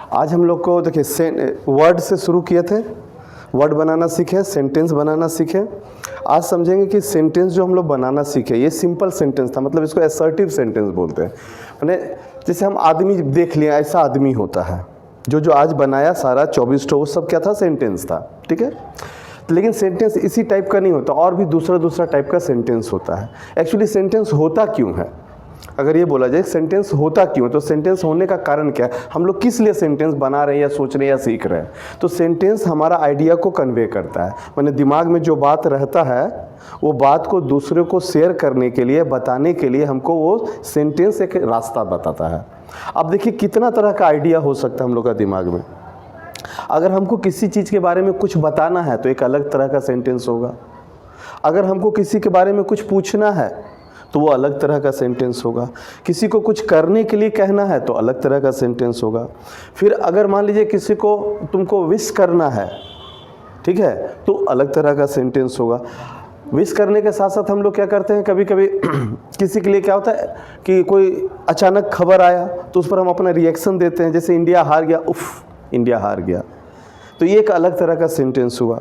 आज हम लोग को देखिए वर्ड से शुरू किए थे, वर्ड बनाना सीखे, सेंटेंस बनाना सीखे। आज समझेंगे कि सेंटेंस जो हम लोग बनाना सीखे ये सिंपल सेंटेंस था, मतलब इसको असर्टिव सेंटेंस बोलते हैं। मैंने जैसे हम आदमी देख लिया, ऐसा आदमी होता है। जो आज बनाया सारा 24 वो सब क्या था? सेंटेंस था, ठीक है। लेकिन सेंटेंस इसी टाइप का नहीं होता, और भी दूसरा टाइप का सेंटेंस होता है। एक्चुअली सेंटेंस होता क्यों है? अगर ये बोला जाए सेंटेंस होता क्यों, तो सेंटेंस होने का कारण क्या है? हम लोग किस लिए सेंटेंस बना रहे हैं या सोच रहे हैं या सीख रहे हैं? तो सेंटेंस हमारा आइडिया को कन्वे करता है, माने दिमाग में जो बात रहता है वो बात को दूसरे को शेयर करने के लिए, बताने के लिए हमको वो सेंटेंस एक रास्ता बताता है। अब देखिए कितना तरह का आइडिया हो सकता है हम लोग का दिमाग में। अगर हमको किसी चीज़ के बारे में कुछ बताना है तो एक अलग तरह का सेंटेंस होगा। अगर हमको किसी के बारे में कुछ पूछना है तो वो अलग तरह का सेंटेंस होगा। किसी को कुछ करने के लिए कहना है तो अलग तरह का सेंटेंस होगा। फिर अगर मान लीजिए किसी को तुमको विश करना है, ठीक है, तो अलग तरह का सेंटेंस होगा। विश करने के साथ साथ हम लोग क्या करते हैं, कभी कभी किसी के लिए क्या होता है कि कोई अचानक खबर आया तो उस पर हम अपना रिएक्शन देते हैं, जैसे इंडिया हार गया, उफ इंडिया हार गया, तो ये एक अलग तरह का सेंटेंस हुआ।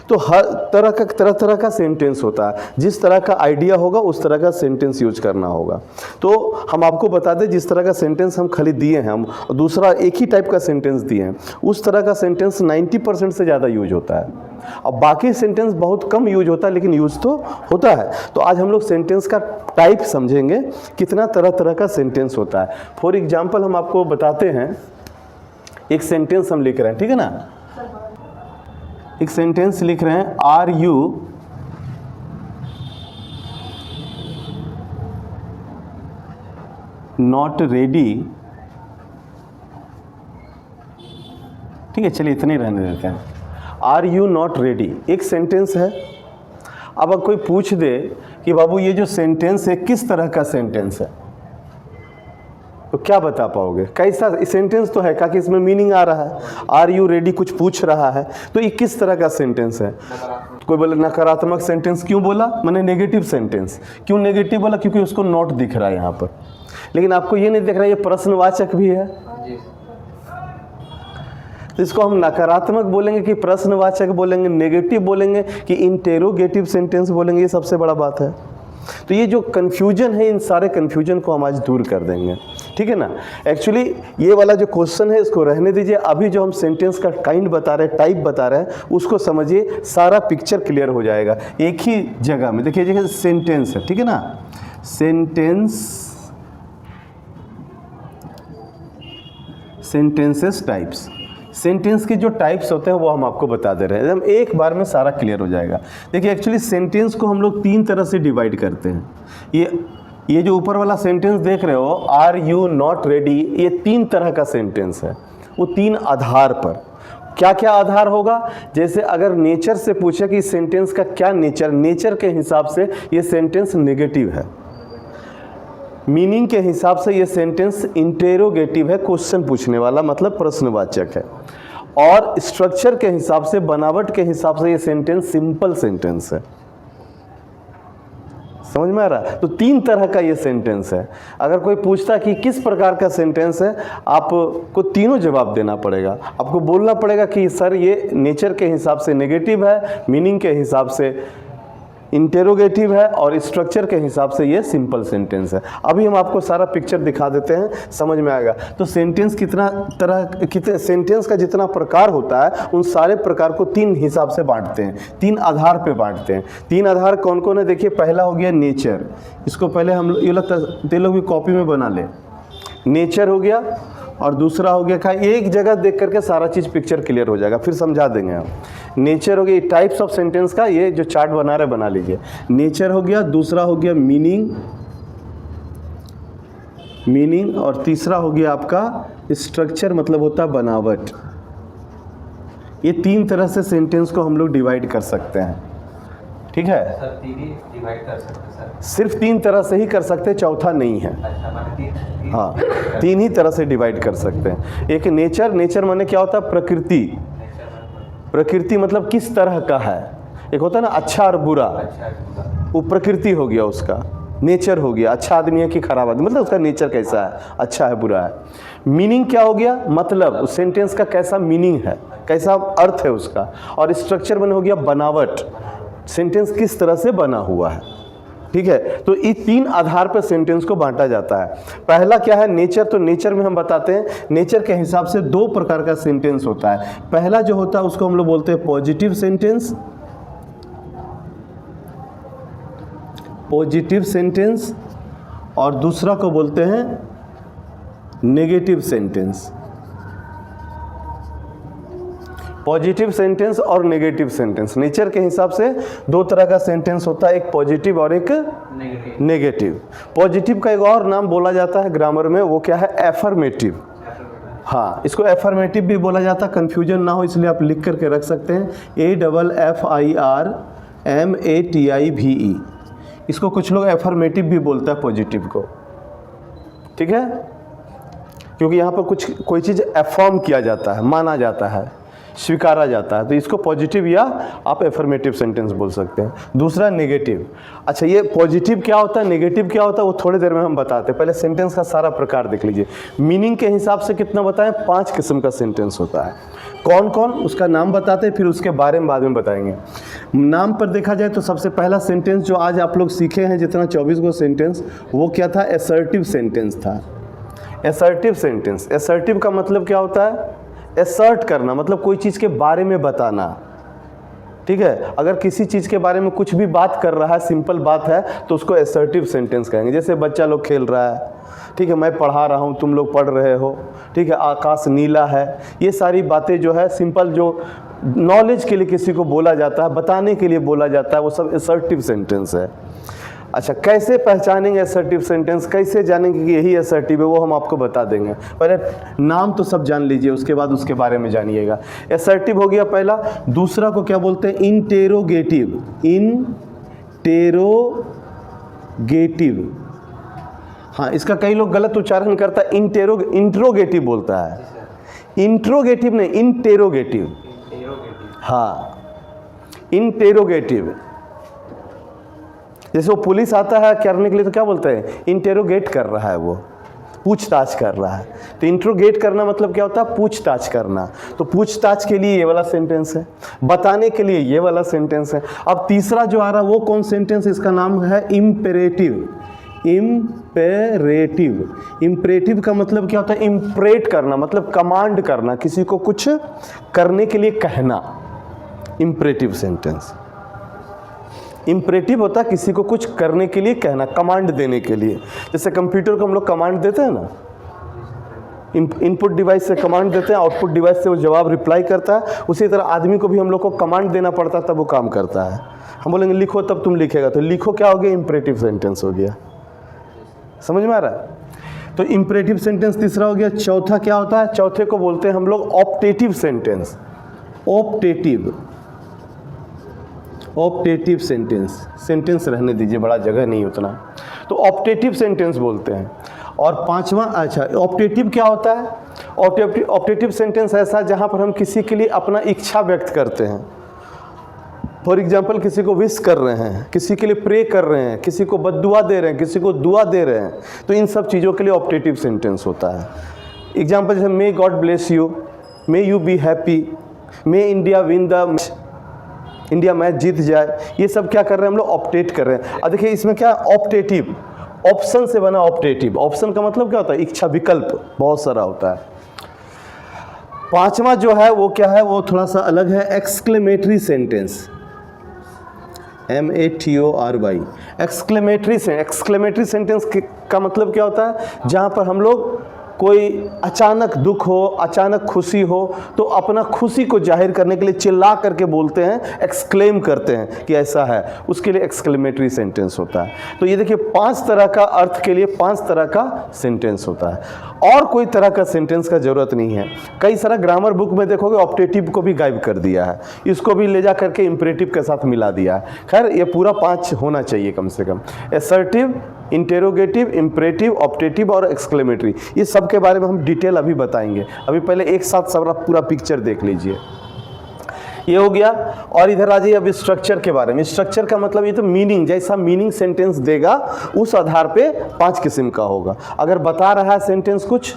तो हर तरह का सेंटेंस होता है। जिस तरह का आइडिया होगा उस तरह का सेंटेंस यूज करना होगा। तो हम आपको बता दें, जिस तरह का सेंटेंस हम खाली दिए हैं, हम दूसरा एक ही टाइप का सेंटेंस दिए हैं, उस तरह का सेंटेंस 90% से ज़्यादा यूज होता है। अब बाकी सेंटेंस बहुत कम यूज होता है, लेकिन यूज तो होता है। तो आज हम लोग सेंटेंस का टाइप समझेंगे, कितना तरह का सेंटेंस होता है। फॉर एग्जाम्पल हम आपको बताते हैं, एक सेंटेंस हम लिख रहे हैं, ठीक है ना। एक सेंटेंस लिख रहे हैं, आर यू नॉट रेडी, ठीक है, चलिए इतने रहने देते हैं। आर यू नॉट रेडी एक सेंटेंस है। अब अगर कोई पूछ दे कि बाबू ये जो सेंटेंस है किस तरह का सेंटेंस है, तो क्या बता पाओगे? कैसा सेंटेंस तो है, क्या कि इसमें मीनिंग आ रहा है। आर यू रेडी कुछ पूछ रहा है, तो ये किस तरह का सेंटेंस है? कोई बोले नकारात्मक सेंटेंस। क्यों बोला? मैंने नेगेटिव सेंटेंस। क्यों नेगेटिव बोला? क्योंकि उसको नॉट दिख रहा है यहाँ पर, लेकिन आपको ये नहीं दिख रहा है ये प्रश्नवाचक भी है। तो इसको हम नकारात्मक बोलेंगे कि प्रश्नवाचक बोलेंगे, नेगेटिव बोलेंगे कि इंटेरोगेटिव सेंटेंस बोलेंगे, ये सबसे बड़ा बात है। तो ये जो कन्फ्यूजन है, इन सारे कन्फ्यूजन को हम आज दूर कर देंगे, ठीक है ना। एक्चुअली ये वाला जो क्वेश्चन है इसको रहने दीजिए। अभी जो हम सेंटेंस का काइंड बता रहे हैं, टाइप बता रहे हैं, उसको समझिए, सारा पिक्चर क्लियर हो जाएगा एक ही जगह में। देखिए जैसे सेंटेंस है, ठीक है ना, सेंटेंसेस टाइप्स। सेंटेंस के जो टाइप्स होते हैं वो हम आपको बता दे रहे हैं, हम एक बार में सारा क्लियर हो जाएगा। देखिए एक्चुअली सेंटेंस को हम लोग 3 तरह से डिवाइड करते हैं। ये जो ऊपर वाला सेंटेंस देख रहे हो, आर यू नॉट रेडी, ये 3 तरह का सेंटेंस है। वो 3 आधार पर, क्या क्या आधार होगा? जैसे अगर नेचर से पूछे कि सेंटेंस का क्या नेचर के हिसाब से ये सेंटेंस नेगेटिव है। मीनिंग के हिसाब से ये सेंटेंस इंटेरोगेटिव है, क्वेश्चन पूछने वाला, मतलब प्रश्नवाचक है। और स्ट्रक्चर के हिसाब से, बनावट के हिसाब से ये सेंटेंस सिंपल सेंटेंस है। समझ में आ रहा है? तो 3 तरह का ये सेंटेंस है। अगर कोई पूछता कि किस प्रकार का सेंटेंस है, आपको तीनों जवाब देना पड़ेगा। आपको बोलना पड़ेगा कि सर ये नेचर के हिसाब से नेगेटिव है, मीनिंग के हिसाब से इंटेरोगेटिव है, और स्ट्रक्चर के हिसाब से ये सिंपल सेंटेंस है। अभी हम आपको सारा पिक्चर दिखा देते हैं, समझ में आएगा। तो सेंटेंस कितने सेंटेंस का जितना प्रकार होता है, उन सारे प्रकार को 3 हिसाब से बांटते हैं, 3 आधार पे बांटते हैं। 3 आधार कौन कौन है? देखिए पहला हो गया नेचर। इसको पहले हम लोग, ये लगता लोग भी कॉपी में बना ले। नेचर हो गया, और दूसरा हो गया, एक जगह देख करके सारा चीज़ पिक्चर क्लियर हो जाएगा, फिर समझा देंगे हम। नेचर हो गया, टाइप्स ऑफ सेंटेंस का ये जो चार्ट बना रहे बना लीजिए। नेचर हो गया, दूसरा हो गया मीनिंग, और तीसरा हो गया आपका स्ट्रक्चर, मतलब होता है बनावट। ये 3 तरह से सेंटेंस को हम लोग डिवाइड कर सकते हैं, ठीक है सर? 3 ही डिवाइड कर सकते हैं सर? सिर्फ 3 तरह से ही कर सकते, चौथा नहीं है। हाँ, 3 ही तरह से डिवाइड कर सकते हैं। एक नेचर माने क्या होता है? प्रकृति मतलब किस तरह का है। एक होता है ना अच्छा और बुरा, वो प्रकृति हो गया उसका। नेचर हो गया, अच्छा आदमी है कि खराब आदमी, मतलब उसका नेचर कैसा है, अच्छा है बुरा है। मीनिंग क्या हो गया, मतलब उस सेंटेंस का कैसा मीनिंग है, कैसा अर्थ है उसका। और स्ट्रक्चर बन हो गया बनावट, सेंटेंस किस तरह से बना हुआ है। ठीक है, तो इस 3 आधार पर सेंटेंस को बांटा जाता है। पहला क्या है, नेचर। तो नेचर में हम बताते हैं, नेचर के हिसाब से 2 प्रकार का सेंटेंस होता है। पहला जो होता है उसको हम लोग बोलते हैं पॉजिटिव सेंटेंस, पॉजिटिव सेंटेंस, और दूसरा को बोलते हैं नेगेटिव सेंटेंस। पॉजिटिव सेंटेंस और नेगेटिव सेंटेंस, नेचर के हिसाब से 2 तरह का सेंटेंस होता है, एक पॉजिटिव और एक नेगेटिव। पॉजिटिव का एक और नाम बोला जाता है ग्रामर में, वो क्या है, एफर्मेटिव। हाँ, इसको एफर्मेटिव भी बोला जाता है, कंफ्यूजन ना हो इसलिए आप लिख करके रख सकते हैं, AFFIRMATIVE। इसको कुछ लोग एफर्मेटिव भी बोलता है पॉजिटिव को। ठीक है, क्योंकि यहाँ पर कोई चीज़ एफर्म किया जाता है, माना जाता है, स्वीकारा जाता है, तो इसको पॉजिटिव या आप एफर्मेटिव सेंटेंस बोल सकते हैं। दूसरा नेगेटिव। अच्छा, ये पॉजिटिव क्या होता है, नेगेटिव क्या होता है, वो थोड़ी देर में हम बताते हैं। पहले सेंटेंस का सारा प्रकार देख लीजिए। मीनिंग के हिसाब से कितना बताएं, 5 किस्म का सेंटेंस होता है। कौन कौन, उसका नाम बताते हैं, फिर उसके बारे में बाद में बताएंगे। नाम पर देखा जाए तो सबसे पहला सेंटेंस जो आज आप लोग सीखे हैं जितना 24 गो सेंटेंस, वो क्या था, असर्टिव सेंटेंस था। असर्टिव सेंटेंस, असर्टिव का मतलब क्या होता है, असर्ट करना, मतलब कोई चीज़ के बारे में बताना। ठीक है, अगर किसी चीज़ के बारे में कुछ भी बात कर रहा है, सिंपल बात है, तो उसको असर्टिव सेंटेंस कहेंगे। जैसे बच्चा लोग खेल रहा है, ठीक है, मैं पढ़ा रहा हूँ, तुम लोग पढ़ रहे हो, ठीक है, आकाश नीला है, ये सारी बातें जो है सिंपल, जो नॉलेज के लिए किसी को बोला जाता है, बताने के लिए बोला जाता है, वो सब असर्टिव सेंटेंस है। अच्छा, कैसे पहचानेंगे असर्टिव सेंटेंस, कैसे जानेंगे कि यही असर्टिव है, वो हम आपको बता देंगे। पहले नाम तो सब जान लीजिए, उसके बाद उसके बारे में जानिएगा। असर्टिव हो गया पहला। दूसरा को क्या बोलते हैं, इंटेरोगेटिव। इंटेरोगेटिव, हाँ, इसका कई लोग गलत उच्चारण करता है, इंट्रोगेटिव बोलता है, इंट्रोगेटिव नहीं, इंटेरोगेटिव। हाँ, इंटेरोगेटिव। जैसे वो पुलिस आता है करने के लिए तो क्या बोलते हैं, इंटेरोगेट कर रहा है, वो पूछताछ कर रहा है। तो इंट्रोगेट करना मतलब क्या होता है, पूछताछ करना। तो पूछताछ के लिए ये वाला सेंटेंस है, बताने के लिए ये वाला सेंटेंस है। अब तीसरा जो आ रहा है वो कौन सेंटेंस, इसका नाम है इम्पेरेटिव। इम्पेरेटिव, इम्परेटिव का मतलब क्या होता है, इम्प्रेट करना, मतलब कमांड करना, किसी को कुछ करने के लिए कहना, इम्परेटिव सेंटेंस। इम्परेटिव होता है किसी को कुछ करने के लिए कहना, कमांड देने के लिए। जैसे कंप्यूटर को हम लोग कमांड देते हैं ना, इनपुट डिवाइस से कमांड देते हैं, आउटपुट डिवाइस से वो जवाब रिप्लाई करता है। उसी तरह आदमी को भी हम लोग को कमांड देना पड़ता है, तब वो काम करता है। हम बोलेंगे लिखो, तब तुम लिखेगा, तो लिखो क्या हो गया, इम्परेटिव सेंटेंस हो गया। समझ में आ रहा है? तो इम्परेटिव सेंटेंस तीसरा हो गया। चौथा क्या होता है, चौथे को बोलते हैं हम लोग optative sentence. Optative, optative sentence, sentence रहने दीजिए, बड़ा जगह नहीं उतना, तो ऑप्टेटिव सेंटेंस बोलते हैं। और पांचवा, अच्छा, ऑप्टेटिव क्या होता है, ऑप्टेटिव सेंटेंस ऐसा जहां पर हम किसी के लिए अपना इच्छा व्यक्त करते हैं। फॉर एग्जाम्पल, किसी को विश कर रहे हैं, किसी के लिए प्रे कर रहे हैं, किसी को बद्दुआ दे रहे हैं, किसी को दुआ दे रहे हैं, तो इन सब चीज़ों के लिए ऑप्टेटिव सेंटेंस होता है। एग्जाम्पल जैसे may God bless you, may you be happy, may India win the, India match जीत जाए, ये सब क्या कर रहे हैं हम लोग, ऑप्टेट कर रहे हैं। अब देखिए इसमें क्या, ऑप्टेटिव, ऑप्शन से बना ऑप्टेटिव। ऑप्शन का मतलब क्या होता है, इच्छा, विकल्प बहुत सारा होता है। पांचवा जो है वो क्या है, वो थोड़ा सा अलग है, exclamatory sentence, MATORY, exclamatory sentence का मतलब क्या होता है, जहां पर हम लोग कोई अचानक दुख हो, अचानक खुशी हो, तो अपना खुशी को जाहिर करने के लिए चिल्ला करके बोलते हैं, एक्सक्लेम करते हैं कि ऐसा है, उसके लिए एक्सक्लेमेटरी सेंटेंस होता है। तो ये देखिए 5 तरह का अर्थ के लिए 5 तरह का सेंटेंस होता है, और कोई तरह का सेंटेंस का जरूरत नहीं है। कई सारा ग्रामर बुक में देखोगे ऑप्टेटिव को भी गायब कर दिया है, इसको भी ले जा करके इम्परेटिव के साथ मिला दिया है। खैर ये पूरा 5 होना चाहिए कम से कम, असर्टिव, इंटेरोगेटिव, इम्परेटिव, ऑप्टेटिव और एक्सक्लेमेटरी। ये सब के बारे में हम डिटेल अभी बताएंगे। अभी पहले एक साथ सब पूरा पिक्चर देख लीजिए। ये हो गया। और इधर आ जाइए अब स्ट्रक्चर के बारे में। स्ट्रक्चर का मतलब ये तो मीनिंग, जैसा मीनिंग सेंटेंस देगा उस आधार पे 5 किस्म का होगा। अगर बता रहा है सेंटेंस कुछ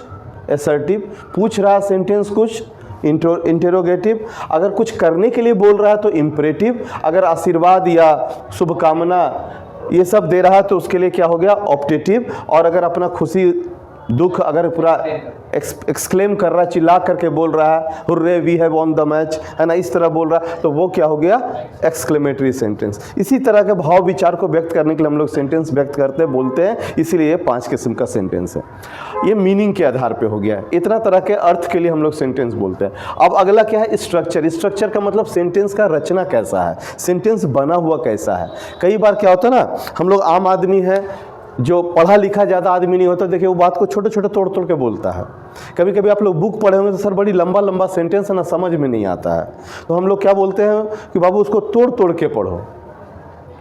असर्टिव, पूछ रहा है सेंटेंस कुछ इंटेरोगेटिव, अगर कुछ करने के लिए बोल रहा है तो इम्परेटिव, अगर आशीर्वाद या शुभकामना ये सब दे रहा है तो उसके लिए क्या हो गया ऑप्टेटिव, और अगर अपना खुशी दुख अगर पूरा एक्सक्लेम कर रहा है, चिल्ला करके बोल रहा है hurray we have won the match, है ना, इस तरह बोल रहा है तो वो क्या हो गया एक्सक्लेमेटरी सेंटेंस। इसी तरह के भाव विचार को व्यक्त करने के लिए हम लोग सेंटेंस व्यक्त करते हैं, बोलते हैं, इसीलिए 5 किस्म का सेंटेंस है। ये मीनिंग के आधार पे हो गया है। इतना तरह के अर्थ के लिए हम लोग सेंटेंस बोलते हैं। अब अगला क्या है स्ट्रक्चर। स्ट्रक्चर का मतलब सेंटेंस का रचना कैसा है, सेंटेंस बना हुआ कैसा है। कई बार क्या होता है ना, हम लोग आम आदमी है जो पढ़ा लिखा ज़्यादा आदमी नहीं होता, देखिए वो बात को छोटे छोटे तोड़ तोड़ के बोलता है। कभी कभी आप लोग बुक पढ़े होंगे तो सर बड़ी लंबा लंबा सेंटेंस है ना, समझ में नहीं आता है, तो हम लोग क्या बोलते हैं कि बाबू उसको तोड़ तोड़ के पढ़ो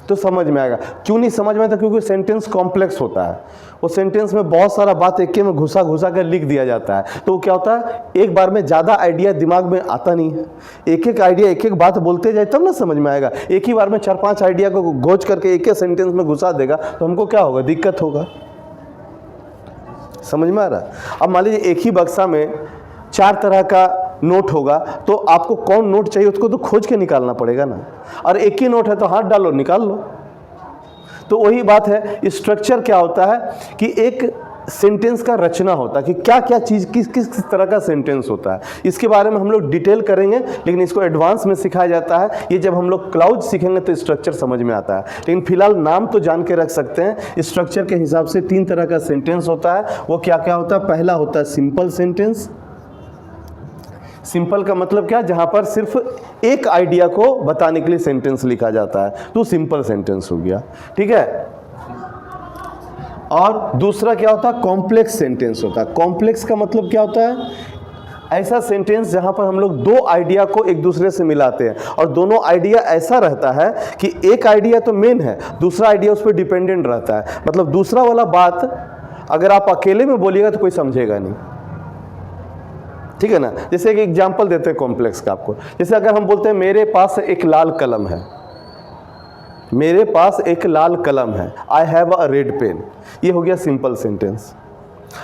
तो समझ में आएगा। क्यों नहीं समझ में आता? क्योंकि सेंटेंस कॉम्प्लेक्स होता है। वो सेंटेंस में बहुत सारा बात एक में घुसा घुसा कर लिख दिया जाता है, तो क्या होता है एक बार में ज़्यादा आइडिया दिमाग में आता नहीं है। एक एक आइडिया एक एक बात बोलते जाए तब ना समझ में आएगा। एक ही बार में 4-5 आइडिया को गोच करके एक सेंटेंस में घुसा देगा तो हमको क्या होगा, दिक्कत होगा। समझ में आ रहा? अब मान लीजिए एक ही बक्सा में 4 तरह का नोट होगा, तो आपको कौन नोट चाहिए उसको तो खोज के निकालना पड़ेगा ना। और एक ही नोट है तो हाथ डालो निकाल लो। तो वही बात है, स्ट्रक्चर क्या होता है कि एक सेंटेंस का रचना होता है कि क्या क्या चीज़ किस किस तरह का सेंटेंस होता है। इसके बारे में हम लोग डिटेल करेंगे, लेकिन इसको एडवांस में सिखाया जाता है। ये जब हम लोग क्लाउज सीखेंगे तो स्ट्रक्चर समझ में आता है। लेकिन फिलहाल नाम तो जान के रख सकते हैं। स्ट्रक्चर के हिसाब से 3 तरह का सेंटेंस होता है। वो क्या क्या होता है? पहला होता है सिंपल सेंटेंस। सिंपल का मतलब क्या, जहां पर सिर्फ एक आइडिया को बताने के लिए सेंटेंस लिखा जाता है, तो सिंपल सेंटेंस हो गया, ठीक है। और दूसरा क्या होता है? कॉम्प्लेक्स सेंटेंस होता है। कॉम्प्लेक्स का मतलब क्या होता है? ऐसा सेंटेंस जहां पर हम लोग 2 आइडिया को एक दूसरे से मिलाते हैं और दोनों आइडिया ऐसा रहता है कि एक आइडिया तो मेन है, दूसरा आइडिया उस पर डिपेंडेंट रहता है। मतलब दूसरा वाला बात अगर आप अकेले में बोलिएगा तो कोई समझेगा नहीं, ठीक है ना। जैसे एक एग्जांपल देते हैं कॉम्प्लेक्स का आपको। जैसे अगर हम बोलते हैं मेरे पास एक लाल कलम है, मेरे पास एक लाल कलम है, I have a red pen, ये हो गया सिंपल सेंटेंस।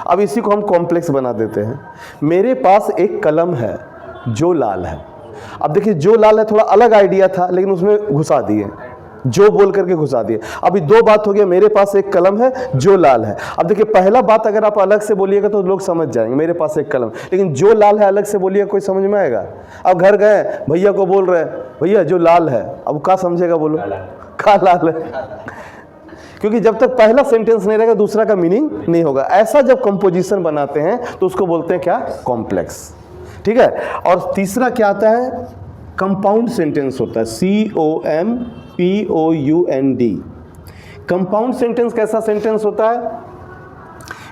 अब इसी को हम कॉम्प्लेक्स बना देते हैं। मेरे पास एक कलम है जो लाल है। अब देखिए जो लाल है थोड़ा अलग आइडिया था, लेकिन उसमें घुसा दिए, जो बोल करके घुसा दिए। अभी 2 बात हो गया, मेरे पास एक कलम है जो लाल है। अब देखिए पहला बात अगर आप अलग से बोलिएगा तो लोग समझ जाएंगे मेरे पास एक कलम, लेकिन जो लाल है अलग से बोलिएगा कोई समझ में आएगा? अब घर गए भैया को बोल रहे हैं भैया जो लाल है, अब क्या समझेगा? बोलो का लाल है, क्योंकि जब तक पहला सेंटेंस नहीं रहेगा दूसरा का मीनिंग नहीं होगा। ऐसा जब कंपोजिशन बनाते हैं तो उसको बोलते हैं क्या? कॉम्प्लेक्स, ठीक है। और तीसरा क्या आता है? कंपाउंड सेंटेंस होता है, COMPOUND। कंपाउंड सेंटेंस कैसा सेंटेंस होता है?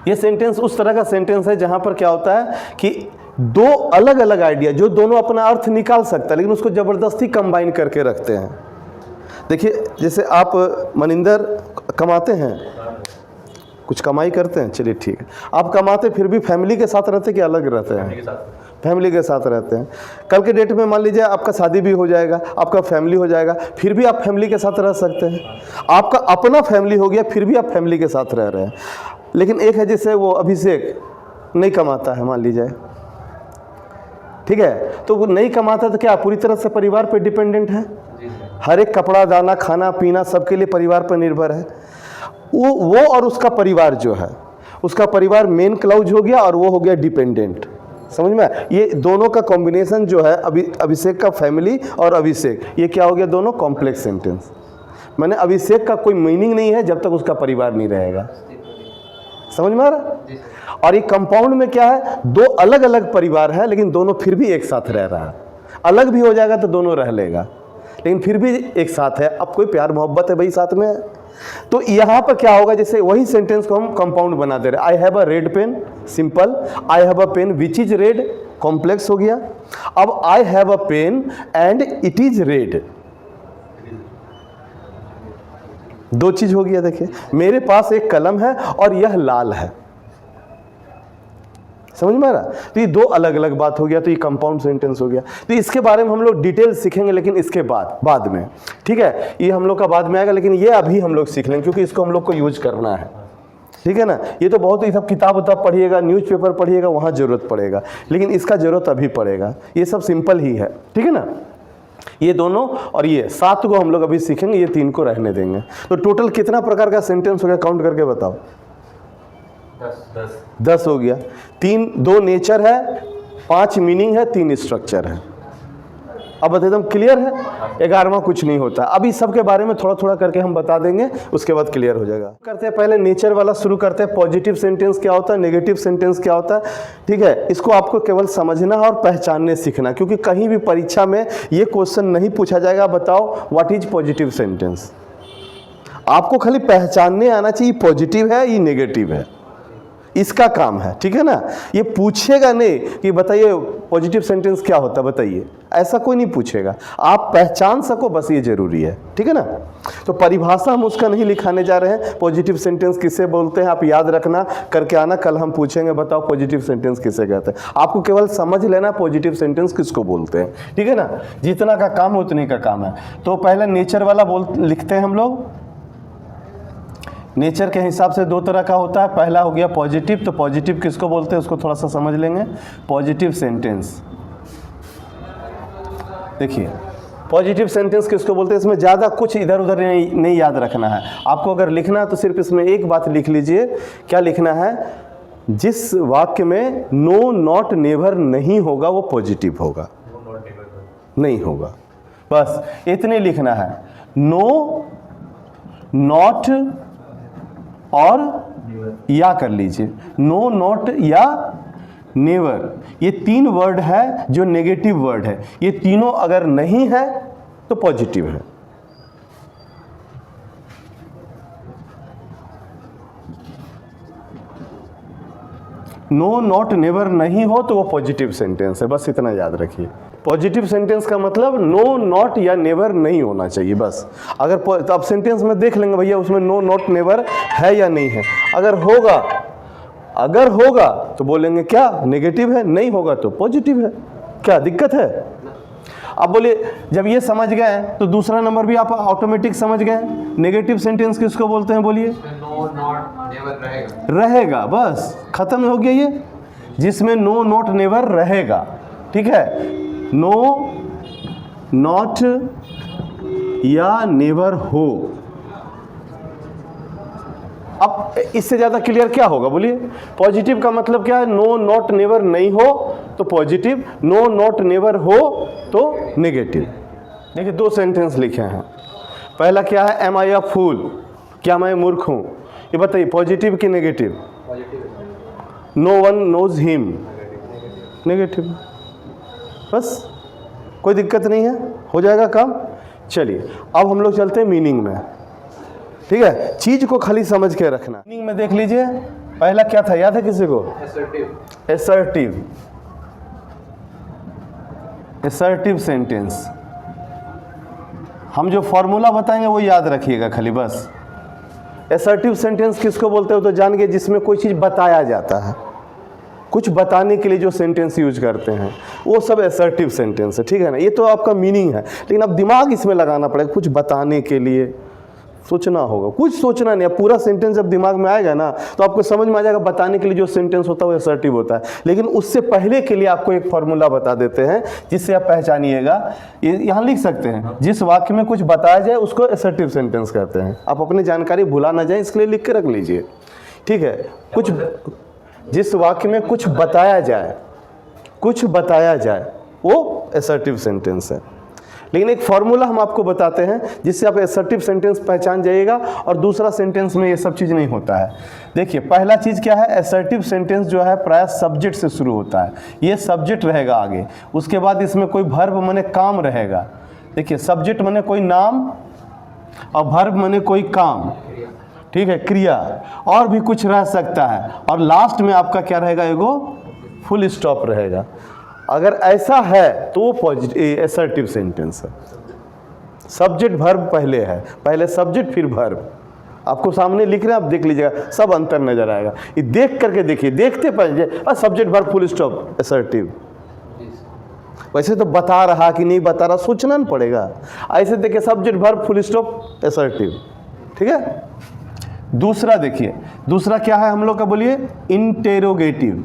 ये सेंटेंस उस तरह का सेंटेंस है जहां पर क्या होता है कि 2 अलग अलग आइडिया जो दोनों अपना अर्थ निकाल सकता है, लेकिन उसको जबरदस्ती कंबाइन करके रखते हैं। देखिए जैसे आप मनिंदर कमाते हैं, कुछ कमाई करते हैं, चलिए ठीक है, आप कमाते फिर भी फैमिली के साथ रहते कि अलग रहते हैं? फैमिली के साथ रहते हैं। कल के डेट में मान लीजिए आपका शादी भी हो जाएगा, आपका फैमिली हो जाएगा, फिर भी आप फैमिली के साथ रह सकते हैं। आपका अपना फैमिली हो गया फिर भी आप फैमिली के साथ रह रहे हैं। लेकिन एक है जैसे वो अभिषेक नहीं कमाता है मान लीजिए, ठीक है, तो वो नहीं कमाता तो क्या पूरी तरह से परिवार पर डिपेंडेंट है? हर एक कपड़ा दाना खाना पीना सबके लिए परिवार पर निर्भर है। वो और उसका परिवार जो है, उसका परिवार मेन क्लाउज हो गया और वो हो गया डिपेंडेंट। समझ में? ये दोनों का कॉम्बिनेशन जो है, अभिषेक का फैमिली और अभिषेक, ये क्या हो गया? दोनों कॉम्प्लेक्स सेंटेंस। मैंने अभिषेक का कोई मीनिंग नहीं है जब तक उसका परिवार नहीं रहेगा। समझ में आ रहा? और ये कंपाउंड में क्या है? 2 अलग अलग परिवार है लेकिन दोनों फिर भी एक साथ रह रहा है। अलग भी हो जाएगा तो दोनों रह लेगा, लेकिन फिर भी एक साथ है। अब कोई प्यार मोहब्बत है भाई साथ में है। तो यहाँ पर क्या होगा? जैसे वही सेंटेंस को हम कंपाउंड बना दे रहे हैं। I have a red pen, simple. I have a pen which is red, complex हो गया। अब I have a pen and it is red, 2 चीज हो गया। देखिए मेरे पास एक कलम है और यह लाल है। समझ में आ रहा? तो ये दो अलग अलग बात हो गया, तो ये कंपाउंड सेंटेंस हो गया। तो इसके बारे में हम लोग डिटेल सीखेंगे, लेकिन इसके बाद में, ठीक है, ये हम लोग का बाद में आएगा, लेकिन ये अभी हम लोग सीख लेंगे क्योंकि इसको हम लोग को यूज करना है, ठीक है ना। ये तो बहुत ही सब किताब उताब पढ़िएगा, न्यूज़पेपर पढ़िएगा, वहाँ ज़रूरत पड़ेगा, लेकिन इसका ज़रूरत अभी पड़ेगा। ये सब सिंपल ही है, ठीक है ना। ये दोनों और ये 7 को हम लोग अभी सीखेंगे, ये 3 को रहने देंगे। तो टोटल कितना प्रकार का सेंटेंस हो गया, काउंट करके बताओ। 10 हो गया। 2 नेचर है, 5 मीनिंग है, 3 स्ट्रक्चर है। अब एकदम क्लियर है। 11वां कुछ नहीं होता। अभी सबके बारे में थोड़ा थोड़ा करके हम बता देंगे, उसके बाद क्लियर हो जाएगा। करते हैं पहले नेचर वाला शुरू करते हैं। पॉजिटिव सेंटेंस क्या होता है, नेगेटिव सेंटेंस क्या होता है, ठीक है। इसको आपको केवल समझना और पहचानने सीखना, क्योंकि कहीं भी परीक्षा में ये क्वेश्चन नहीं पूछा जाएगा, बताओ व्हाट इज पॉजिटिव सेंटेंस। आपको खाली पहचानने आना चाहिए पॉजिटिव है ये नेगेटिव है, इसका काम है, ठीक है ना। ये पूछेगा नहीं कि बताइए पॉजिटिव सेंटेंस क्या होता है, बताइए, ऐसा कोई नहीं पूछेगा। आप पहचान सको, बस ये जरूरी है, ठीक है ना। तो परिभाषा हम उसका नहीं लिखाने जा रहे हैं। पॉजिटिव सेंटेंस किसे बोलते हैं आप याद रखना, करके आना, कल हम पूछेंगे बताओ पॉजिटिव सेंटेंस किसे कहते हैं। आपको केवल समझ लेना पॉजिटिव सेंटेंस किसको बोलते हैं, ठीक है ना। जितना का काम है उतने का काम है। तो पहले नेचर वाला लिखते हैं हम लोग। नेचर के हिसाब से 2 तरह का होता है। पहला हो गया पॉजिटिव। तो पॉजिटिव किसको बोलते हैं उसको थोड़ा सा समझ लेंगे। पॉजिटिव सेंटेंस, देखिए पॉजिटिव सेंटेंस किसको बोलते हैं, इसमें ज़्यादा कुछ इधर उधर नहीं याद रखना है आपको। अगर लिखना है तो सिर्फ इसमें एक बात लिख लीजिए। क्या लिखना है, जिस वाक्य में नो नॉट नेवर नहीं होगा वो पॉजिटिव होगा, नहीं होगा, बस इतने लिखना है। नो नॉट और या कर लीजिए, नो नॉट या नेवर, ये 3 वर्ड है जो नेगेटिव वर्ड है। ये तीनों अगर नहीं है तो पॉजिटिव है। नो नॉट नेवर नहीं हो तो वो पॉजिटिव सेंटेंस है, बस इतना याद रखिए। पॉजिटिव सेंटेंस का मतलब नो नॉट या नेवर नहीं होना चाहिए, बस। अगर तो आप सेंटेंस में देख लेंगे भैया उसमें नो नॉट नेवर है या नहीं है। अगर होगा तो बोलेंगे क्या नेगेटिव है, नहीं होगा तो पॉजिटिव है। क्या दिक्कत है? अब बोलिए, जब ये समझ गए तो दूसरा नंबर भी आप ऑटोमेटिक समझ गए। नेगेटिव सेंटेंस किसको बोलते हैं, बोलिए। नो नॉट नेवर रहेगा, बस खत्म हो गया ये, जिसमें नो नॉट नेवर रहेगा, ठीक है। नो नॉट या नेवर हो। अब इससे ज्यादा क्लियर क्या होगा, बोलिए। पॉजिटिव का मतलब क्या है, नो नॉट नेवर नहीं हो तो पॉजिटिव, नो नॉट नेवर हो तो नेगेटिव। देखिए 2 सेंटेंस लिखे हैं। पहला क्या है, एम आई अ फूल, क्या मैं मूर्ख हूं, ये बताइए पॉजिटिव कि negative. No one knows him, negative. बस कोई दिक्कत नहीं है, हो जाएगा काम। चलिए अब हम लोग चलते हैं मीनिंग में, ठीक है। चीज को खाली समझ के रखना। मीनिंग में देख लीजिए, पहला क्या था, याद है किसी को? एसर्टिव। एसर्टिव सेंटेंस, हम जो फॉर्मूला बताएंगे वो याद रखिएगा खाली, बस। एसर्टिव सेंटेंस किसको बोलते हो तो जान गए, जिसमें कोई चीज़ बताया जाता है, कुछ बताने के लिए जो सेंटेंस यूज करते हैं वो सब एसर्टिव सेंटेंस है, ठीक है ना। ये तो आपका मीनिंग है, लेकिन अब दिमाग इसमें लगाना पड़ेगा। कुछ बताने के लिए सोचना होगा, कुछ सोचना नहीं। अब पूरा सेंटेंस जब दिमाग में आएगा ना तो आपको समझ में आ जाएगा बताने के लिए जो सेंटेंस होता है वो एसर्टिव होता है। लेकिन उससे पहले के लिए आपको एक फॉर्मूला बता देते हैं जिससे आप पहचानिएगा। ये यहाँ लिख सकते हैं, जिस वाक्य में कुछ बताया जाए उसको एसर्टिव सेंटेंस कहते हैं। आप अपनी जानकारी भुला ना जाए इसके लिए लिख के रख लीजिए, ठीक है। कुछ जिस वाक्य में कुछ बताया जाए वो एसर्टिव सेंटेंस है। लेकिन एक फॉर्मूला हम आपको बताते हैं जिससे आप एसर्टिव सेंटेंस पहचान जाइएगा, और दूसरा सेंटेंस में ये सब चीज़ नहीं होता है। देखिए पहला चीज़ क्या है, एसर्टिव सेंटेंस जो है प्राय सब्जेक्ट से शुरू होता है। ये सब्जेक्ट रहेगा आगे, उसके बाद इसमें कोई वर्ब माने काम रहेगा। देखिए सब्जेक्ट माने कोई नाम और वर्ब माने कोई काम, ठीक है, क्रिया, और भी कुछ रह सकता है। और लास्ट में आपका क्या रहेगा, एगो फुल स्टॉप रहेगा। अगर ऐसा है तो वो पॉजिटिव एसर्टिव सेंटेंस है। सब्जेक्ट वर्ब पहले है, पहले सब्जेक्ट फिर वर्ब, आपको सामने लिख रहे हैं, आप देख लीजिएगा, सब अंतर नजर आएगा। ये देख करके देखिए, देखते पहले subject verb full stop assertive. वैसे तो बता रहा कि नहीं बता रहा सोचना नहीं पड़ेगा, ऐसे देखिए subject verb full stop assertive. ठीक है। दूसरा देखिए, दूसरा क्या है हम लोग का, बोलिए इंटेरोगेटिव।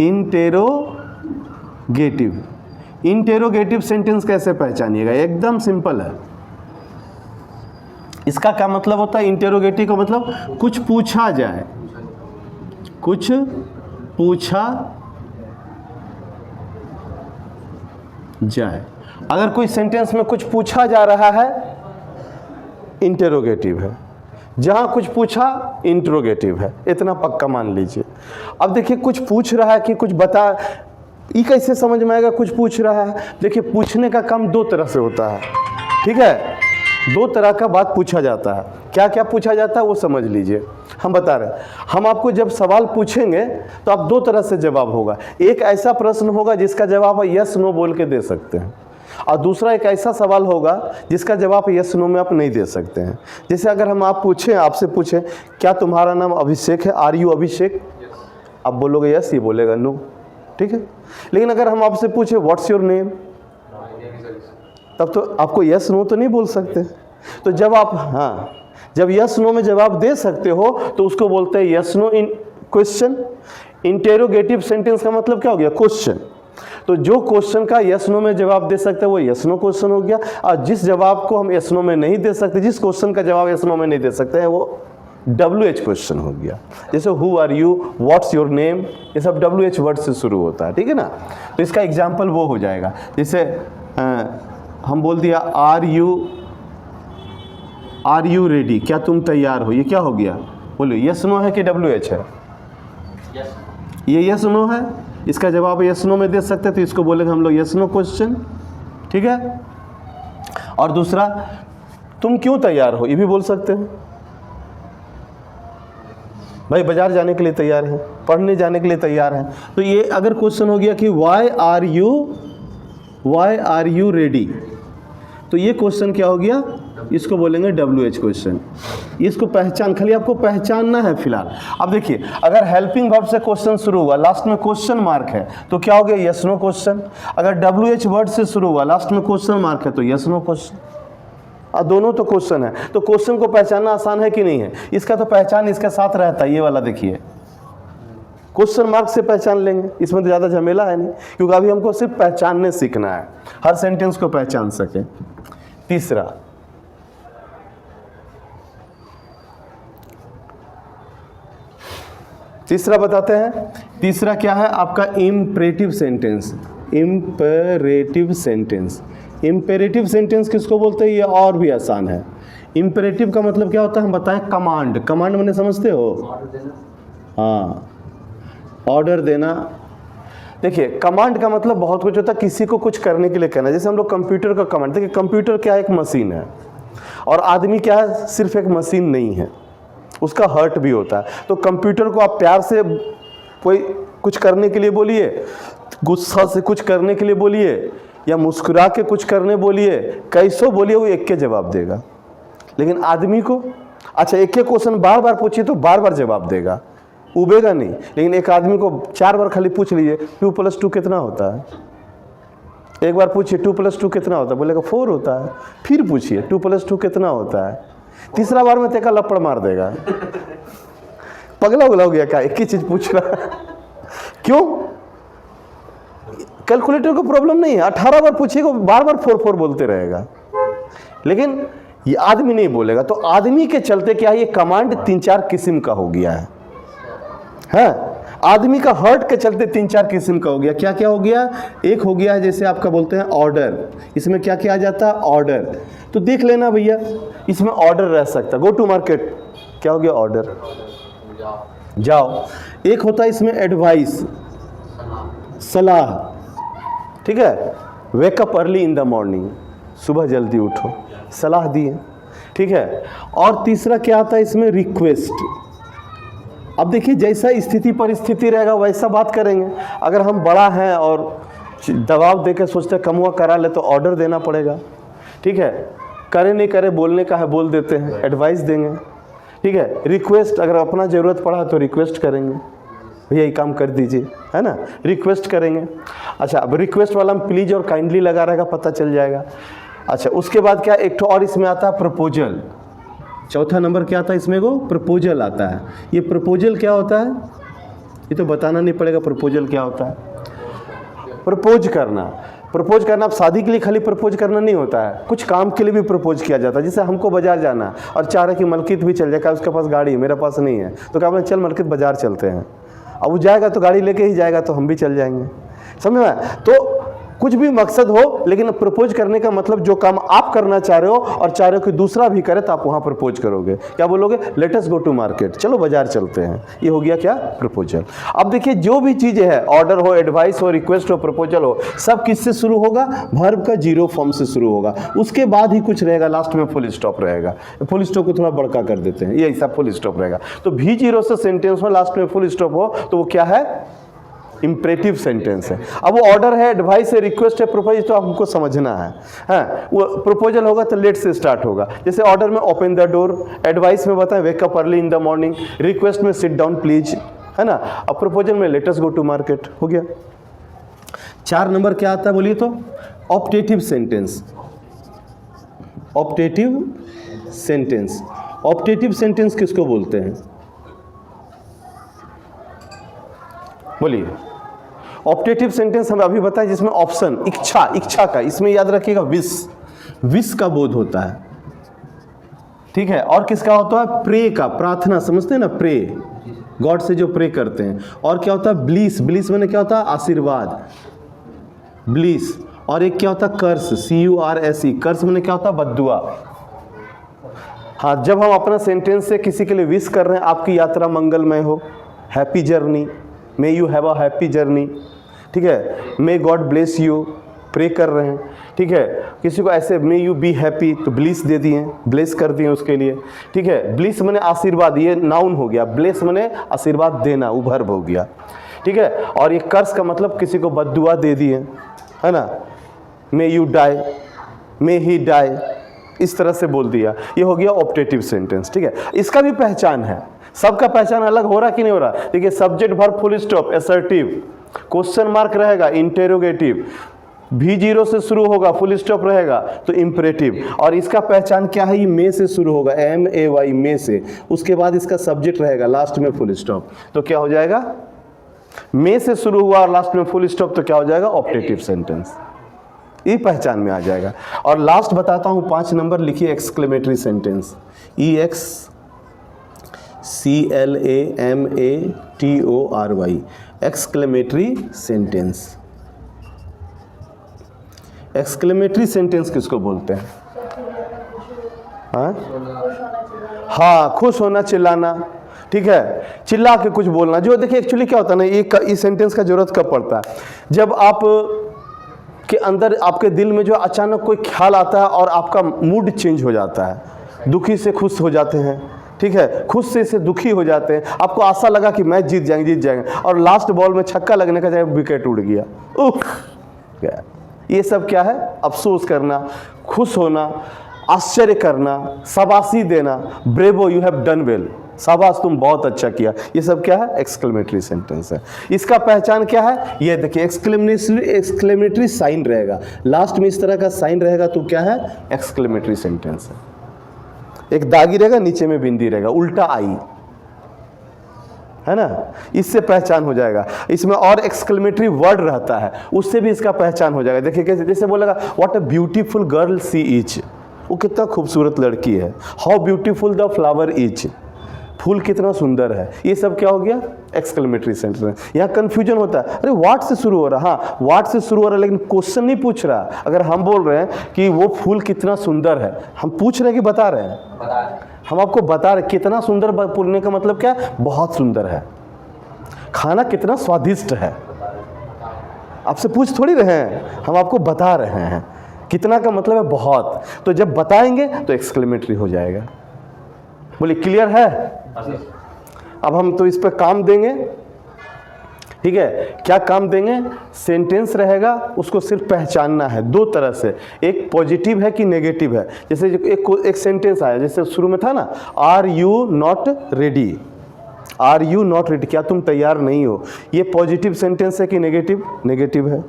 इंटेरोगेटिव, इंटेरोगेटिव सेंटेंस कैसे पहचानिएगा, एकदम सिंपल है। इसका क्या मतलब होता है, इंटेरोगेटिव का मतलब कुछ पूछा जाए, कुछ पूछा जाए। अगर कोई सेंटेंस में कुछ पूछा जा रहा है, इंटेरोगेटिव है। जहां कुछ पूछा, इंट्रोगेटिव है। इतना पक्का मान लीजिए। अब देखिए, कुछ पूछ रहा है कि कुछ बता, ये कैसे समझ में आएगा कुछ पूछ रहा है। देखिए, पूछने का काम दो तरह से होता है। ठीक है, दो तरह का बात पूछा जाता है। क्या क्या पूछा जाता है वो समझ लीजिए। हम बता रहे हैं, हम आपको जब सवाल पूछेंगे तो आप दो तरह से जवाब होगा। एक ऐसा प्रश्न होगा जिसका जवाब यस नो बोल के दे सकते हैं, और दूसरा एक ऐसा सवाल होगा जिसका जवाब यस नो में आप नहीं दे सकते हैं। जैसे अगर हम आपसे पूछें क्या तुम्हारा नाम अभिषेक है, आर यू अभिषेक, आप बोलोगे यस, ये बोलेगा नो। ठीक है। लेकिन अगर हम आपसे पूछे व्हाट्स योर नेम, तब तो आपको यस नो तो नहीं बोल सकते। तो जब आप जब यस नो में जवाब दे सकते हो तो उसको बोलते हैं यस नो इन क्वेश्चन। इंटेरोगेटिव सेंटेंस का मतलब क्या हो गया, क्वेश्चन। तो जो क्वेश्चन का यस नो में जवाब दे सकते हैं वो यस नो क्वेश्चन हो गया, और जिस जवाब को हम यस नो में नहीं दे सकते, जिस क्वेश्चन का जवाब यस नो में नहीं दे सकते हैं, वो WH क्वेश्चन हो गया। जैसे who are you, what's your name, ये सब WH वर्ड से शुरू होता है। ठीक है ना। तो इसका एग्जाम्पल वो हो जाएगा, जैसे हम बोल दिया आर यू रेडी, क्या तुम तैयार हो, ये क्या हो गया, बोलो यस नो है कि WH है, ये यस नो है। इसका जवाब यस नो में दे सकते हैं तो इसको बोलेंगे हम लोग यस नो क्वेश्चन। ठीक है। और दूसरा, तुम क्यों तैयार हो, ये भी बोल सकते हैं। भाई बाजार जाने के लिए तैयार हैं, पढ़ने जाने के लिए तैयार हैं, तो ये अगर क्वेश्चन हो गया कि वाई आर यू रेडी, तो ये क्वेश्चन क्या हो गया, इसको बोलेंगे WH क्वेश्चन। इसको पहचान, खाली आपको पहचानना है फिलहाल। अब देखिए, अगर हेल्पिंग वर्ब से क्वेश्चन शुरू हुआ, लास्ट में क्वेश्चन मार्क है, तो क्या हो गया, यस नो क्वेश्चन। अगर WH वर्ड से शुरू हुआ, लास्ट में क्वेश्चन मार्क है, तो यस नो क्वेश्चन। दोनों तो क्वेश्चन है, तो क्वेश्चन को पहचानना आसान है कि नहीं है। इसका तो पहचान इसके साथ रहता है, ये वाला देखिए, क्वेश्चन मार्क से पहचान लेंगे, इसमें तो ज़्यादा झमेला है नहीं, क्योंकि अभी हमको सिर्फ पहचानने सीखना है, हर सेंटेंस को पहचान सके। तीसरा बताते हैं। तीसरा क्या है आपका, imperative sentence. Imperative sentence, imperative sentence किसको बोलते हैं, ये और भी आसान है। इम्पेरेटिव का मतलब क्या होता है, हम बताएं, कमांड। कमांड मैंने समझते हो, हाँ, ऑर्डर देना। देखिए, कमांड का मतलब बहुत कुछ होता है, किसी को कुछ करने के लिए कहना। जैसे हम लोग कंप्यूटर का कमांड, देखिए कंप्यूटर क्या है, एक मशीन है, और आदमी क्या है, सिर्फ एक मशीन नहीं है, उसका हर्ट भी होता है। तो कंप्यूटर को आप प्यार से कोई कुछ करने के लिए बोलिए, गुस्सा से कुछ करने के लिए बोलिए, या मुस्कुरा के कुछ करने बोलिए, कैसो बोलिए, वो एक के जवाब देगा। लेकिन आदमी को, अच्छा, एक के क्वेश्चन बार बार पूछिए तो बार बार जवाब देगा, उबेगा नहीं। लेकिन एक आदमी को 4 बार खाली पूछ लीजिए 2 + 2 कितना होता है, एक बार पूछिए 2 + 2 कितना होता है, बोलेगा 4 होता है। फिर पूछिए 2 + 2 कितना होता है, तीसरा बार में तेका लपड़ मार देगा, पगला उगला हो गया क्या, एक ही चीज पूछ रहा है। क्यों, कैलकुलेटर को प्रॉब्लम नहीं है, 18 बार पूछिएगा, बार बार 4 बोलते रहेगा। लेकिन ये आदमी नहीं बोलेगा। तो आदमी के चलते क्या है, ये कमांड 3-4 किस्म का हो गया है। आदमी का हर्ट के चलते 3-4 किस्म का हो गया। क्या क्या हो गया, एक हो गया है जैसे आपका बोलते हैं ऑर्डर। इसमें क्या क्या आ जाता है, ऑर्डर। तो देख लेना भैया, इसमें ऑर्डर रह सकता है। गो टू मार्केट, क्या हो गया, ऑर्डर, जाओ। एक होता है इसमें एडवाइस, सलाह। ठीक है, wake up early in the morning, सुबह जल्दी उठो, सलाह दिए। ठीक है। और तीसरा क्या आता है इसमें, रिक्वेस्ट। अब देखिए, जैसा स्थिति परिस्थिति रहेगा वैसा बात करेंगे। अगर हम बड़ा हैं और दबाव देकर सोचते कमुआ करा ले तो ऑर्डर देना पड़ेगा। ठीक है। करे नहीं करे बोलने का है बोल देते हैं, एडवाइस देंगे, ठीक है। रिक्वेस्ट, अगर अपना ज़रूरत पड़ा तो रिक्वेस्ट करेंगे, भैया ये काम कर दीजिए, है ना, रिक्वेस्ट करेंगे। अच्छा, अब रिक्वेस्ट वाला में प्लीज़ और काइंडली लगा रहेगा, पता चल जाएगा। अच्छा, उसके बाद क्या, एक तो और इसमें आता है प्रपोजल। चौथा नंबर क्या आता है इसमें को, प्रपोजल आता है। ये प्रपोजल क्या होता है, ये तो बताना नहीं पड़ेगा प्रपोजल क्या होता है। प्रपोज करना, प्रपोज करना अब शादी के लिए खाली प्रपोज करना नहीं होता है, कुछ काम के लिए भी प्रपोज किया जाता है। जैसे हमको बाजार जाना है और चाह रहे कि मलकित भी चल जाए, उसके पास गाड़ी है, मेरे पास नहीं है, तो क्या बोले चल मलकित बाजार चलते हैं। अब वो जाएगा तो गाड़ी लेके ही जाएगा, तो हम भी चल जाएंगे, समझ में। तो कुछ भी मकसद हो, लेकिन प्रपोज करने का मतलब जो काम आप करना चाह रहे हो और चाह रहे हो कि दूसरा भी करे, तो आप वहाँ प्रपोज करोगे। क्या बोलोगे, let us go to market, चलो बाजार चलते हैं। ये हो गया क्या, प्रपोजल। अब देखिए जो भी चीज़ें है, ऑर्डर हो, एडवाइस हो, रिक्वेस्ट हो, प्रपोजल हो, सब किससे शुरू होगा, वर्ब का जीरो फॉर्म से शुरू होगा। उसके बाद ही कुछ रहेगा, लास्ट में फुल स्टॉप रहेगा। फुल स्टॉप को थोड़ा बड़का कर देते हैं, ये ऐसा फुल स्टॉप रहेगा। तो V0 से सेंटेंस हो, लास्ट में फुल स्टॉप हो, तो वो क्या है, इम्परेटिव सेंटेंस है। अब वो ऑर्डर है, एडवाइस है, रिक्वेस्ट है, प्रपोज, तो हमको समझना है। हाँ, वो प्रपोजल होगा तो लेट से स्टार्ट होगा। जैसे ऑर्डर में ओपन द डोर, एडवाइस में बताएं wake up early in the morning, request में सिट डाउन प्लीज, है ना। अब प्रपोजल में let us go to market हो गया। 4 नंबर क्या आता है बोलिए तो, optative sentence. Optative sentence, optative sentence किसको बोलते हैं, बोलिए। ऑप्टेटिव सेंटेंस हमें अभी बताएं, जिसमें ऑप्शन इच्छा, इच्छा का, इसमें याद रखिएगा विश, विश का बोध होता है, ठीक है। और किसका होता है, प्रे का, प्रार्थना, समझते हैं ना, प्रे, गॉड से जो प्रे करते हैं। और क्या होता है, ब्लीस, ब्लीस मैंने क्या होता है, आशीर्वाद, ब्लीस। और एक क्या होता है, कर्स, CURSE, कर्स मैंने क्या होता है, बद्दुआ। हाँ, जब हम अपना सेंटेंस से किसी के लिए विश कर रहे हैं, आपकी यात्रा मंगलमय हो, happy journey, may you have a happy journey, ठीक है, may God bless you, pray कर रहे हैं, ठीक है। किसी को ऐसे मे यू बी हैप्पी, तो ब्लिस दे दिए, ब्लेस कर दिए उसके लिए, ठीक है। ब्लिस मैंने आशीर्वाद, ये नाउन हो गया, ब्लेस मैंने आशीर्वाद देना, वो वर्ब हो गया, ठीक है। और ये कर्स का मतलब किसी को बद्दुआ दे दिए, है ना, may you die, may he die, इस तरह से बोल दिया। ये हो गया ऑप्टेटिव सेंटेंस, ठीक है। इसका भी पहचान है, सबका पहचान अलग हो रहा कि नहीं हो रहा। देखिए, subject verb full stop, assertive, question mark रहेगा, इंटेरोगेटिव, V0 से शुरू होगा, फुल स्टॉप रहेगा, तो इंपरेटिव। और इसका पहचान क्या है, ये मे से शुरू होगा, MAY, मे से, उसके बाद इसका सब्जेक्ट रहेगा, लास्ट में फुल स्टॉप, तो क्या हो जाएगा, मे से शुरू हुआ और लास्ट में फुल स्टॉप, तो क्या हो जाएगा, ऑप्टेटिव सेंटेंस। ये पहचान में आ जाएगा। और लास्ट बताता हूँ, 5 नंबर लिखिए, exclamatory sentence, EXCLAMATORY, exclamatory sentence. Exclamatory sentence किसको बोलते हैं, हाँ, खुश होना, चिल्लाना, ठीक है, चिल्ला के कुछ बोलना। जो देखिए एक्चुअली क्या होता है ना, ये सेंटेंस का जरूरत कब पड़ता है, जब आप के अंदर, आपके दिल में जो अचानक कोई ख्याल आता है और आपका मूड चेंज हो जाता है, दुखी से खुश हो जाते हैं, ठीक है, खुश से दुखी हो जाते हैं। आपको आशा लगा कि मैच जीत जाएंगे, और लास्ट बॉल में छक्का लगने का जाए विकेट उड़ गया, उफ, ये सब क्या है, अफसोस करना, खुश होना, आश्चर्य करना, शाबाशी देना, bravo, you have done well, शाबाश तुम बहुत अच्छा किया, ये सब क्या है, एक्सक्लेमेटरी सेंटेंस है। इसका पहचान क्या है, ये देखिए, एक्सक्लेमेटरी साइन रहेगा, लास्ट में इस तरह का साइन रहेगा, तो क्या है, एक्सक्लेमेटरी सेंटेंस है। एक दागी रहेगा, नीचे में बिंदी रहेगा, उल्टा आई, है ना, इससे पहचान हो जाएगा। इसमें और एक्सक्लेमेटरी वर्ड रहता है, उससे भी इसका पहचान हो जाएगा। देखिए कैसे, जैसे बोलेगा what a beautiful girl she is, वो कितना खूबसूरत लड़की है, how beautiful the flower is, फूल कितना सुंदर है, ये सब क्या हो गया, एक्सक्लेमेटरी सेंटेंस। यहाँ कंफ्यूजन होता है, अरे व्हाट से शुरू हो रहा, हाँ व्हाट से शुरू हो रहा है, लेकिन क्वेश्चन नहीं पूछ रहा। अगर हम बोल रहे हैं कि वो फूल कितना सुंदर है, हम पूछ रहे हैं कि बता रहे हैं, हम आपको बता रहे कितना सुंदर, बोलने का मतलब क्या है, बहुत सुंदर है। खाना कितना स्वादिष्ट है, आपसे पूछ थोड़ी रहे हैं, हम आपको बता रहे हैं। कितना का मतलब है बहुत, तो जब बताएंगे तो एक्सक्लेमेटरी हो जाएगा। बोले क्लियर है। अब हम तो इस पर काम देंगे, ठीक है। क्या काम देंगे? सेंटेंस रहेगा, उसको सिर्फ पहचानना है दो तरह से, एक पॉजिटिव है कि नेगेटिव है। जैसे एक सेंटेंस आया, जैसे शुरू में था ना, are you not ready, are you not ready, क्या तुम तैयार नहीं हो, ये पॉजिटिव सेंटेंस है कि नेगेटिव? नेगेटिव है।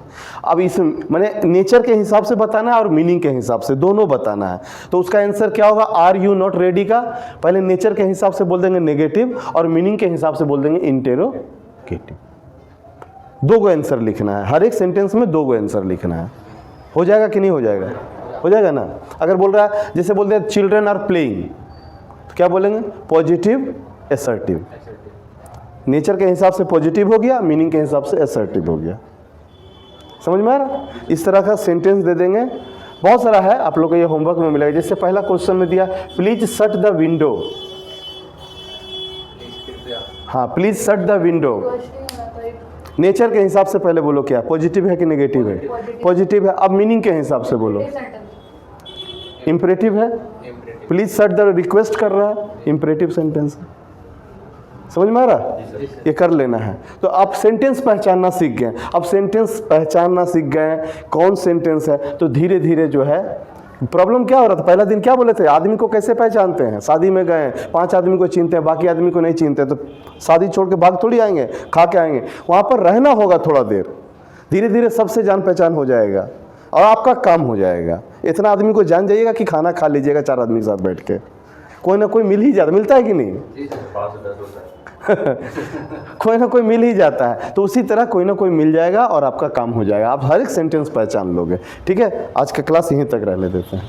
अब इस मैंने नेचर के हिसाब से बताना है और मीनिंग के हिसाब से, दोनों बताना है। तो उसका आंसर क्या होगा? आर यू नॉट रेडी का पहले नेचर के हिसाब से बोल देंगे नेगेटिव, और मीनिंग के हिसाब से बोल देंगे इंटेरोगेटिव। दो गो आंसर लिखना है, हर एक सेंटेंस में दो गो आंसर लिखना है। हो जाएगा कि नहीं हो जाएगा? हो जाएगा ना। अगर बोल रहा है, जैसे बोलते हैं चिल्ड्रन आर प्लेइंग, तो क्या बोलेंगे? Positive assertive. नेचर के हिसाब से पॉजिटिव हो गया, मीनिंग के हिसाब से असर्टिव हो गया। समझ में आ रहा? इस तरह का सेंटेंस दे देंगे। बहुत सारा है, आप लोग को ये होमवर्क में मिलेगा। जैसे पहला क्वेश्चन में दिया, प्लीज शट द विंडो। हाँ, please shut the window. Nature के हिसाब से पहले बोलो क्या, पॉजिटिव है कि नेगेटिव है? पॉजिटिव है। अब मीनिंग के हिसाब से बोलो, इंपरेटिव है। प्लीज शट द रिक्वेस्ट कर रहा है, इंपरेटिव सेंटेंस है। समझ में आ रहा? ये कर लेना है। तो आप सेंटेंस पहचानना सीख गए। अब सेंटेंस पहचानना सीख गए कौन सेंटेंस है, तो धीरे धीरे जो है, प्रॉब्लम क्या हो रहा था पहला दिन, क्या बोले थे, आदमी को कैसे पहचानते हैं? शादी में गए, 5 आदमी को चिनते हैं, बाकी आदमी को नहीं चिनते, तो शादी छोड़ के भाग थोड़ी आएंगे, खा के आएंगे। वहाँ पर रहना होगा थोड़ा देर, धीरे धीरे सबसे जान पहचान हो जाएगा और आपका काम हो जाएगा। इतना आदमी को जान जाइएगा कि खाना खा लीजिएगा 4 आदमी के साथ बैठ के, कोई ना कोई मिल ही जाता, मिलता है कि नहीं? कोई ना कोई मिल ही जाता है। तो उसी तरह कोई ना कोई मिल जाएगा और आपका काम हो जाएगा, आप हर एक सेंटेंस पहचान लोगे। ठीक है, आज का क्लास यहीं तक रहने देते हैं।